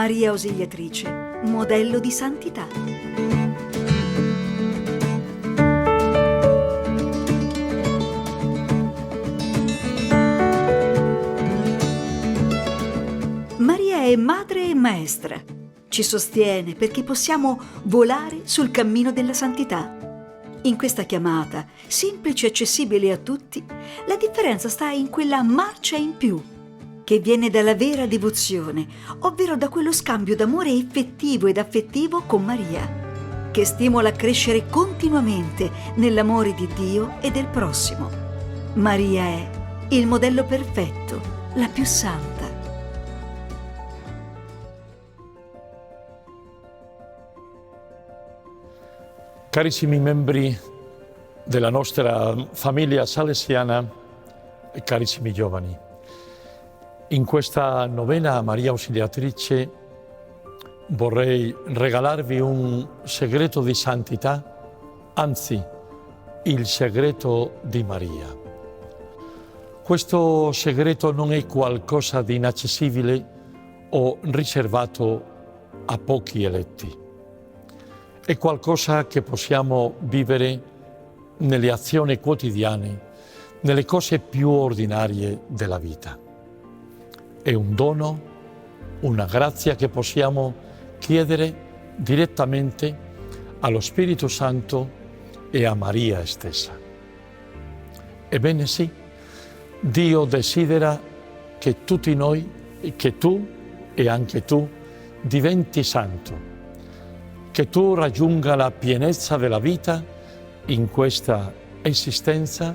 Maria Ausiliatrice, modello di santità. Maria è madre e maestra. Ci sostiene perché possiamo volare sul cammino della santità. In questa chiamata, semplice e accessibile a tutti, la differenza sta in quella marcia in più, che viene dalla vera devozione, ovvero da quello scambio d'amore effettivo ed affettivo con Maria, che stimola a crescere continuamente nell'amore di Dio e del prossimo. Maria è il modello perfetto, la più santa. Carissimi membri della nostra famiglia salesiana e carissimi giovani, in questa novena a Maria Ausiliatrice vorrei regalarvi un segreto di santità, anzi il segreto di Maria. Questo segreto non è qualcosa di inaccessibile o riservato a pochi eletti. È qualcosa che possiamo vivere nelle azioni quotidiane, nelle cose più ordinarie della vita. È un dono, una grazia che possiamo chiedere direttamente allo Spirito Santo e a Maria stessa. Ebbene sì, Dio desidera che tutti noi, che tu e anche tu, diventi santo, che tu raggiunga la pienezza della vita in questa esistenza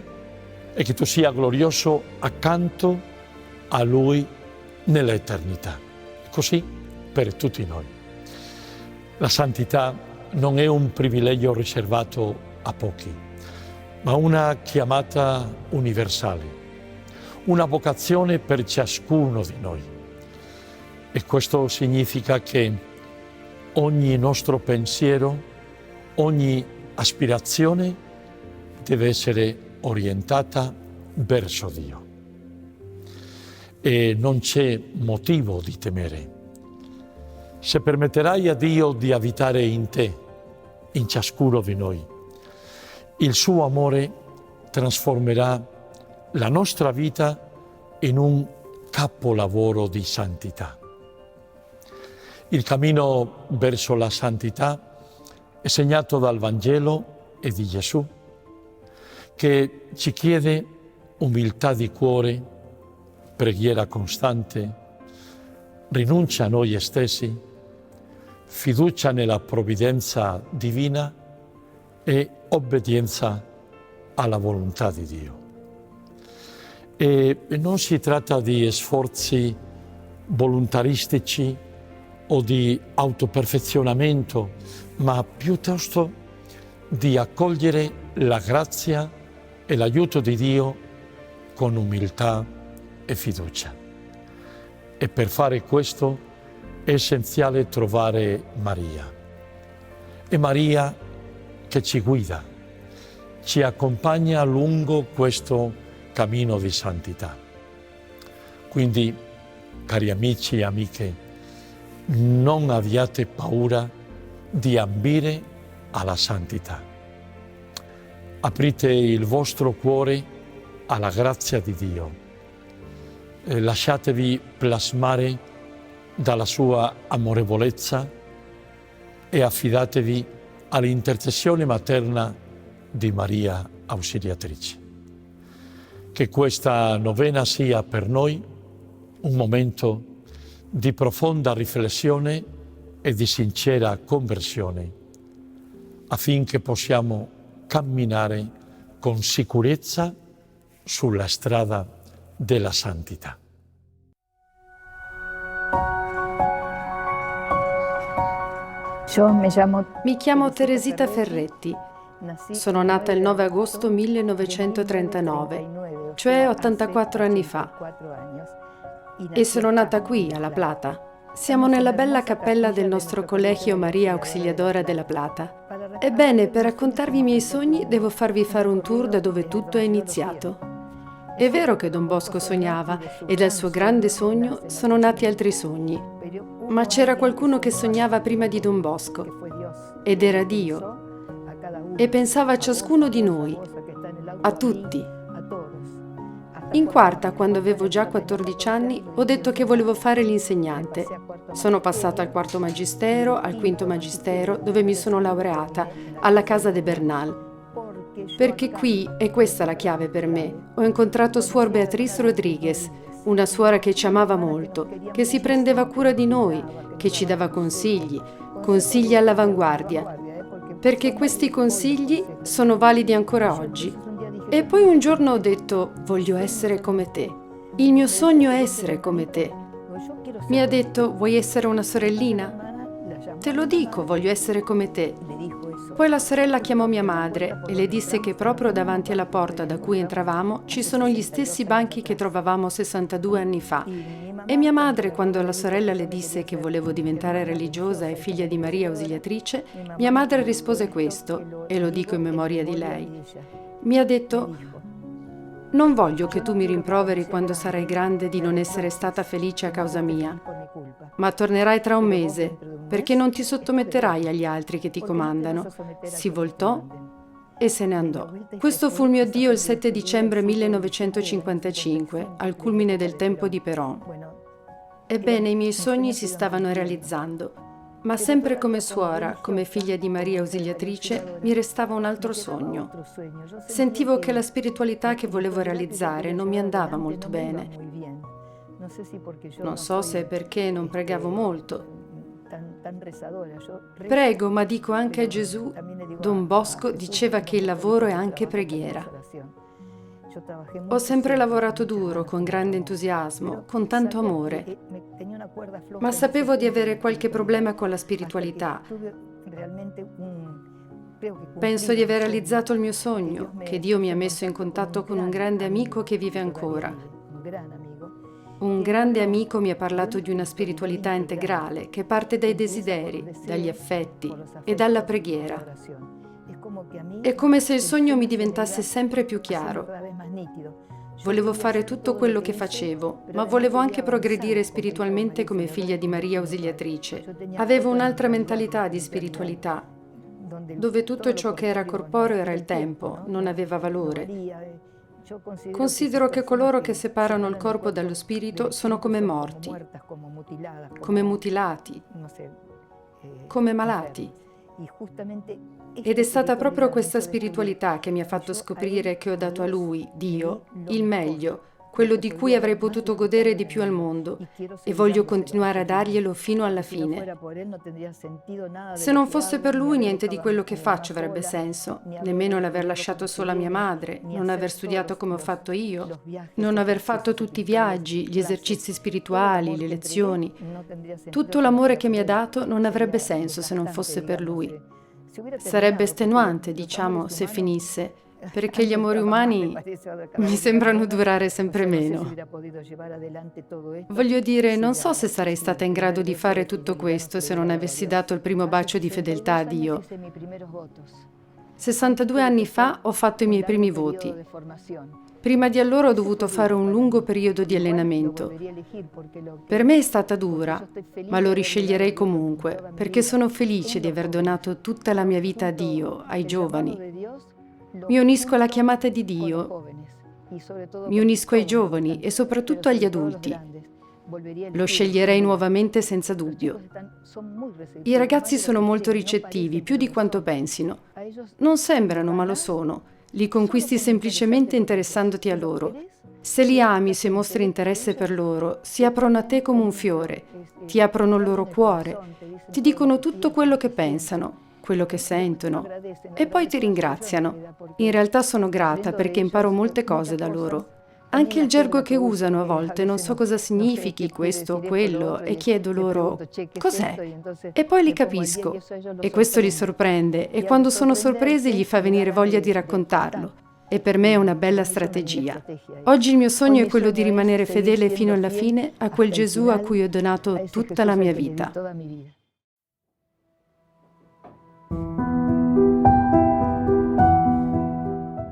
e che tu sia glorioso accanto a Lui nell'eternità. Così per tutti noi. La santità non è un privilegio riservato a pochi, ma una chiamata universale, una vocazione per ciascuno di noi. E questo significa che ogni nostro pensiero, ogni aspirazione deve essere orientata verso Dio. E non c'è motivo di temere. Se permetterai a Dio di abitare in te, in ciascuno di noi, il suo amore trasformerà la nostra vita in un capolavoro di santità. Il cammino verso la santità è segnato dal Vangelo e di Gesù, che ci chiede umiltà di cuore, preghiera costante, rinuncia a noi stessi, fiducia nella provvidenza divina e obbedienza alla volontà di Dio. E non si tratta di sforzi volontaristici o di autoperfezionamento, ma piuttosto di accogliere la grazia e l'aiuto di Dio con umiltà e fiducia. E per fare questo è essenziale trovare Maria. È Maria che ci guida, ci accompagna lungo questo cammino di santità. Quindi, cari amici e amiche, non abbiate paura di ambire alla santità. Aprite il vostro cuore alla grazia di Dio. Lasciatevi plasmare dalla sua amorevolezza e affidatevi all'intercessione materna di Maria Ausiliatrice. Che questa novena sia per noi un momento di profonda riflessione e di sincera conversione, affinché possiamo camminare con sicurezza sulla strada della santità. Mi chiamo Teresita Ferretti. Sono nata il 9 agosto 1939, cioè 84 anni fa. E sono nata qui, a La Plata. Siamo nella bella cappella del nostro collegio Maria Auxiliadora de La Plata. Ebbene, per raccontarvi i miei sogni devo farvi fare un tour da dove tutto è iniziato. È vero che Don Bosco sognava e dal suo grande sogno sono nati altri sogni, ma c'era qualcuno che sognava prima di Don Bosco ed era Dio e pensava a ciascuno di noi, a tutti. In quarta, quando avevo già 14 anni, ho detto che volevo fare l'insegnante. Sono passata al quarto magistero, al quinto magistero, dove mi sono laureata, alla Casa de Bernal. Perché qui, è questa la chiave per me, ho incontrato Suor Beatriz Rodriguez, una suora che ci amava molto, che si prendeva cura di noi, che ci dava consigli, consigli all'avanguardia, perché questi consigli sono validi ancora oggi. E poi un giorno ho detto, voglio essere come te. Il mio sogno è essere come te. Mi ha detto, vuoi essere una sorellina? Te lo dico, voglio essere come te. Poi la sorella chiamò mia madre e le disse che proprio davanti alla porta da cui entravamo ci sono gli stessi banchi che trovavamo 62 anni fa. E mia madre, quando la sorella le disse che volevo diventare religiosa e figlia di Maria Ausiliatrice, mia madre rispose questo, e lo dico in memoria di lei. Mi ha detto, non voglio che tu mi rimproveri quando sarai grande di non essere stata felice a causa mia, ma tornerai tra un mese, perché non ti sottometterai agli altri che ti comandano. Si voltò e se ne andò. Questo fu il mio addio il 7 dicembre 1955, al culmine del tempo di Perón. Ebbene, i miei sogni si stavano realizzando, ma sempre come suora, come figlia di Maria Ausiliatrice, mi restava un altro sogno. Sentivo che la spiritualità che volevo realizzare non mi andava molto bene. Non so se è perché non pregavo molto. Prego, ma dico anche a Gesù, Don Bosco diceva che il lavoro è anche preghiera. Ho sempre lavorato duro, con grande entusiasmo, con tanto amore, ma sapevo di avere qualche problema con la spiritualità. Penso di aver realizzato il mio sogno, che Dio mi ha messo in contatto con un grande amico che vive ancora. Un grande amico mi ha parlato di una spiritualità integrale che parte dai desideri, dagli affetti e dalla preghiera. È come se il sogno mi diventasse sempre più chiaro. Volevo fare tutto quello che facevo, ma volevo anche progredire spiritualmente come figlia di Maria Ausiliatrice. Avevo un'altra mentalità di spiritualità, dove tutto ciò che era corporeo era il tempo, non aveva valore. Considero che coloro che separano il corpo dallo spirito sono come morti, come mutilati, come malati. Ed è stata proprio questa spiritualità che mi ha fatto scoprire che ho dato a lui, Dio, il meglio, quello di cui avrei potuto godere di più al mondo, e voglio continuare a darglielo fino alla fine. Se non fosse per lui, niente di quello che faccio avrebbe senso, nemmeno l'aver lasciato sola mia madre, non aver studiato come ho fatto io, non aver fatto tutti i viaggi, gli esercizi spirituali, le lezioni. Tutto l'amore che mi ha dato non avrebbe senso se non fosse per lui. Sarebbe estenuante, diciamo, se finisse, perché gli amori umani mi sembrano durare sempre meno. Voglio dire, non so se sarei stata in grado di fare tutto questo se non avessi dato il primo bacio di fedeltà a Dio. 62 anni fa ho fatto i miei primi voti. Prima di allora ho dovuto fare un lungo periodo di allenamento. Per me è stata dura, ma lo risceglierei comunque, perché sono felice di aver donato tutta la mia vita a Dio, ai giovani. Mi unisco alla chiamata di Dio, mi unisco ai giovani e soprattutto agli adulti. Lo sceglierei nuovamente senza dubbio. I ragazzi sono molto ricettivi, più di quanto pensino. Non sembrano, ma lo sono. Li conquisti semplicemente interessandoti a loro. Se li ami, se mostri interesse per loro, si aprono a te come un fiore, ti aprono il loro cuore, ti dicono tutto quello che pensano, quello che sentono, e poi ti ringraziano. In realtà sono grata perché imparo molte cose da loro. Anche il gergo che usano a volte non so cosa significhi questo o quello e chiedo loro cos'è? E poi li capisco e questo li sorprende e quando sono sorpresi gli fa venire voglia di raccontarlo e per me è una bella strategia. Oggi il mio sogno è quello di rimanere fedele fino alla fine a quel Gesù a cui ho donato tutta la mia vita.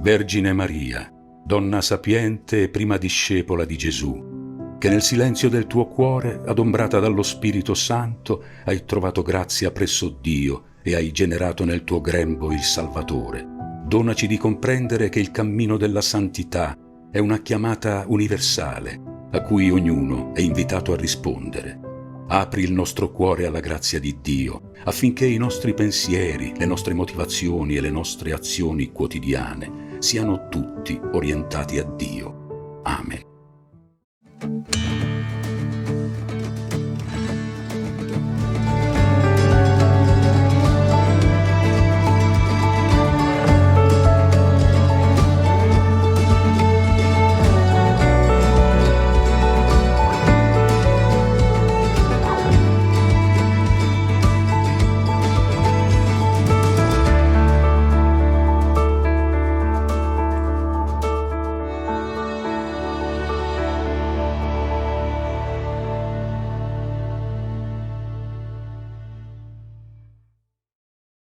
Vergine Maria, Donna sapiente e prima discepola di Gesù, che nel silenzio del tuo cuore, adombrata dallo Spirito Santo, hai trovato grazia presso Dio e hai generato nel tuo grembo il Salvatore. Donaci di comprendere che il cammino della santità è una chiamata universale a cui ognuno è invitato a rispondere. Apri il nostro cuore alla grazia di Dio, affinché i nostri pensieri, le nostre motivazioni e le nostre azioni quotidiane siano tutti orientati a Dio. Amen.